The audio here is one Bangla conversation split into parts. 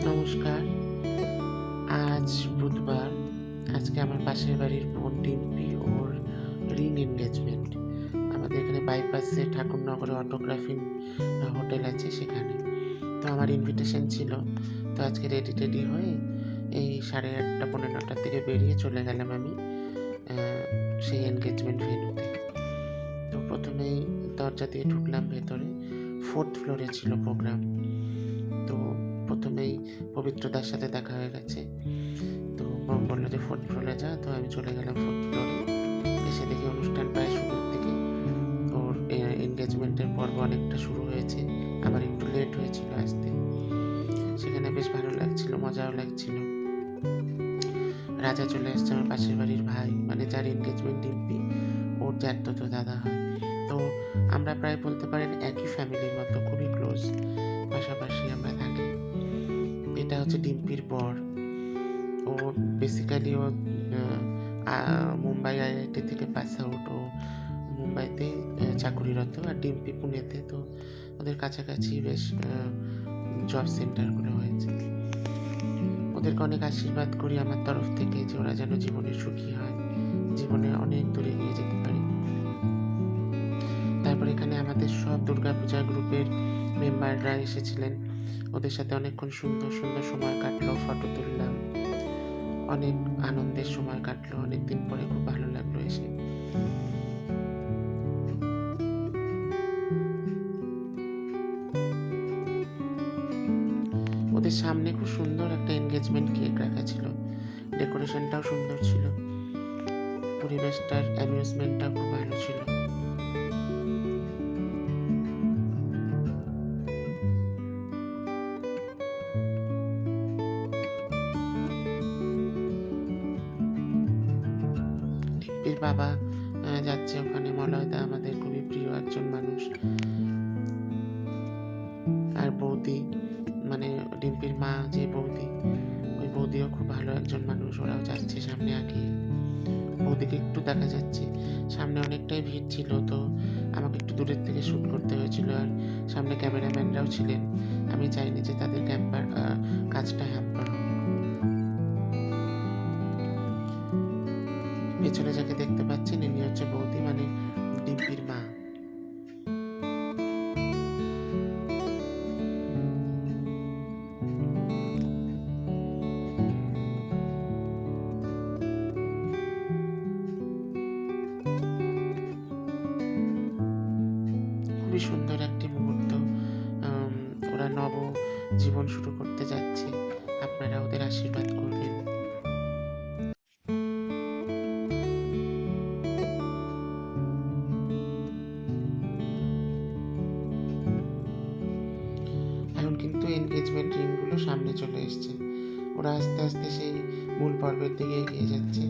নমস্কার। আজ বুধবার। আজকে আমার পাশের বাড়ির বোন ডিম্পি ওর রিং এনগেজমেন্ট। আমাদের এখানে বাইপাসে ঠাকুরনগরে অটোগ্রাফি হোটেল আছে সেখানে। তো আমার ইনভিটেশন ছিল। তো আজকে রেডি হয়ে এই 8:30 পৌনে 9টার দিকে বেরিয়ে চলে গেলাম আমি সেই এনগেজমেন্ট ভেন্যুতে। তো প্রথমেই দরজা দিয়ে ঢুকলাম ভেতরে। 4th ফ্লোরে ছিল প্রোগ্রাম। তো প্রথমেই পবিত্রদার সাথে দেখা হয়ে গেছে। তো বললো যে 4th ফ্লোরে যা। তো আমি চলে গেলাম 4th ফ্লোরে। এসে দেখি অনুষ্ঠান প্রায় শুরুর দিকে। ওর এনগেজমেন্টের পর্ব অনেকটা শুরু হয়েছে। আমার একটু লেট হয়েছিল আসতে। সেখানে বেশ ভালো লাগছিল, মজাও লাগছিল। রাজা চলে এসছে, আমার পাশের বাড়ির ভাই, মানে যার এনগেজমেন্ট ডিম্পি, ওর জ্যাঠতো দাদা হয়। তো আমরা প্রায় বলতে পারেন একই ফ্যামিলির মতো, খুবই ক্লোজ, পাশাপাশি আমরা থাকি। এটা হচ্ছে ডিম্পির বর। ও বেসিক্যালি ও মুম্বাই IIT থেকে পাস আউট। ও মুম্বাইতে চাকুরিরত, আর ডিম্পি পুনেতে। তো ওদের কাছাকাছি বেশ জব সেন্টারগুলো হয়েছে। ওদেরকে অনেক আশীর্বাদ করি আমার তরফ থেকে যে ওরা যেন জীবনে সুখী হয়, জীবনে অনেক দূরে এগিয়ে যেতে পারে। তারপর এখানে আমাদের সব দুর্গাপূজা গ্রুপের মেম্বাররা এসেছিলেন। ওদের সাথে অনেকক্ষণ সুন্দর সুন্দর সময় কাটলো, ফটো তুললাম, অনেক আনন্দের সময় কাটলো। অনেকদিন পরে খুব ভালো লাগলো এসে। ওদের সামনে খুব সুন্দর একটা এনগেজমেন্ট কেক রাখা ছিল, ডেকোরেশনটাও সুন্দর ছিল, পরিবেশটার অ্যামিউজমেন্টটাও খুব ভালো ছিল। ডিম্পির বাবা যাচ্ছে ওখানে, মলয়দা আমাদের খুবই প্রিয় একজন মানুষ। আর বৌদি, মানে ডিম্পির মা যে বৌদি, ওই বৌদিও খুব ভালো একজন মানুষ। ওরাও যাচ্ছে সামনে আগিয়ে। বৌদিকে একটু দেখা যাচ্ছে। সামনে অনেকটাই ভিড় ছিল, তো আমাকে একটু দূরের থেকে শ্যুট করতে হয়েছিল। আর সামনে ক্যামেরাম্যানরাও ছিলেন। আমি চাইনি যে তাদের কাজটা হ্যাম্পার হোক। পেছনে যাকে দেখতে পাচ্ছেন ইনি হচ্ছে বৌদি, মানে ডিম্পির মা। খুবই সুন্দর একটি মুহূর্ত। ওরা নব জীবন শুরু করতে যাচ্ছে। আপনারা ওদের আশীর্বাদ করবেন। এখন কিন্তু এনগেজমেন্ট রিংগুলো সামনে চলে এসছে। ওরা আস্তে আস্তে সেই মূল পর্বের দিকে এগিয়ে যাচ্ছে।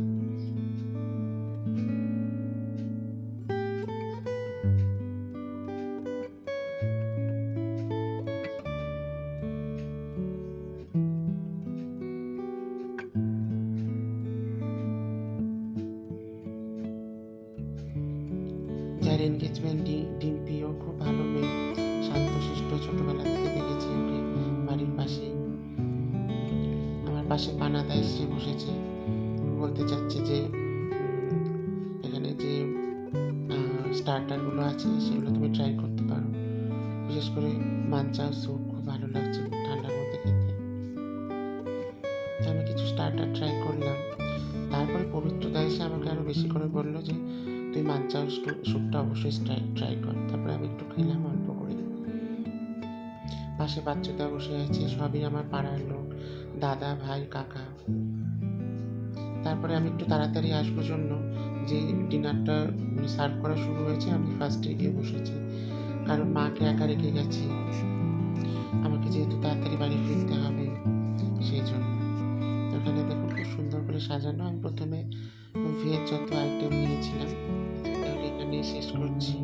যার এনগেজমেন্ট ডিম্পিও খুব ভালো মেয়ে, শান্তশিষ্ট, ছোটবেলা থেকে দেখেছি ওকে বাড়ির পাশেই। আমার পাশে পানাদা এসে বসেছে, বলতে চাচ্ছে যে এখানে যে স্টার্টারগুলো আছে সেগুলো তুমি ট্রাই করতে পারো। বিশেষ করে মাঞ্চাও স্যুপ খুব ভালো লাগছে ঠান্ডার মধ্যে খেতে। আমি কিছু স্টার্টার ট্রাই করলাম। তারপরে পবিত্রদা এসে আমাকে আরও বেশি করে বললো যে তুই মাঞ্চাও স্যুপটা অবশ্যই ট্রাই কর। তারপরে আমি একটু খেলাম অল্প করে। পাশে বাচ্চাটা বসে আছে, সবই আমার পাড়ার লোক, দাদা, ভাই, কাকা। তারপরে আমি একটু তাড়াতাড়ি আসবো জন্য যে ডিনারটা সার্ভ করা শুরু হয়েছে, আমি ফার্স্টে গিয়ে বসেছি, কারণ মাকে একা রেখে গেছি। আমাকে যেহেতু তাড়াতাড়ি বাড়ি ফিরতে হবে, সেই জন্য। ওখানে দেখুন খুব সুন্দর করে সাজানো। আমি প্রথমে ভেজ যত আইটেম নিয়েছিলাম এখানে শেষ করছি।